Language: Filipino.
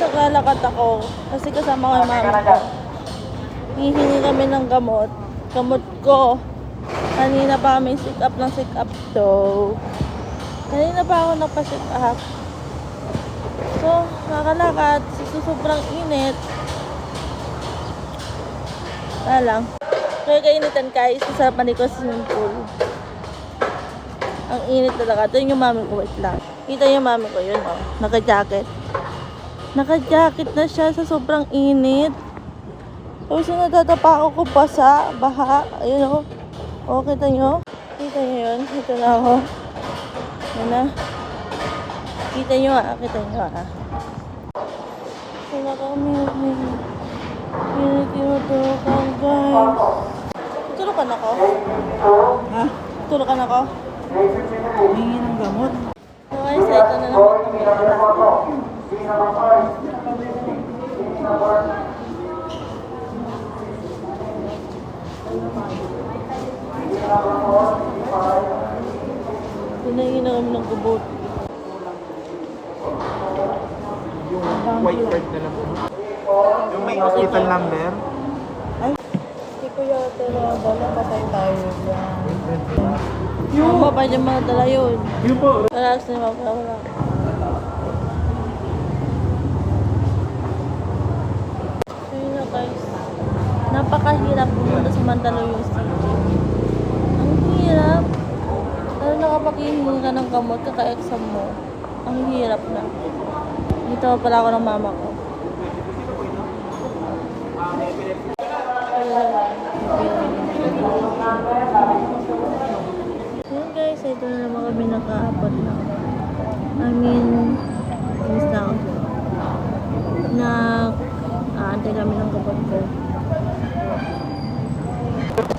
naglalakad ako kasi kasama ko yung mami ko. Hihingi kami ng gamot. Gamot ko. Kanina pa kami sit up ng sit up daw. Kanina pa ako nagpa-sit up. So, nakalakad. Sobrang init. Wala lang. Kaya kainitan guys. Masarap maliko sa swimming pool. Ang init talaga. Ito yung mami ko. Wait lang. Kita yung mami ko yun, oh. Naka-jacket. Naka-jacket na siya sa sobrang init. Tapos yung natatapa ako pa sa baha. Ayun, oh. Oh, kita nyo? Kita nyo yun? Ito na ako. Yan na. Kita nyo ah. Kita nyo ah. Wala kami. Tinuturukan guys. Tuturukan ako? Ha? Tuturukan ako? Hingi ng gamot. Okay, so ito na naman kami. Hinahin na kami ng kubot. Yung white card na lang po. Yung may hospital number. Hindi ko yata na dala patay tayo dyan. Yung ba yung mga dala yun? Yun po. Relax na wala. So yun na guys. Napakahirap pumunta sa Mandaluyong City. Ang hirap. Lalo na kapag hihingi ka ng gamot, kaka-exam mo. Ang hirap na. Dito pala ako ng mama ko. Yun guys, ito na naman kami naka-apat na. Miss na ako. Aantay kami ng kapag ko.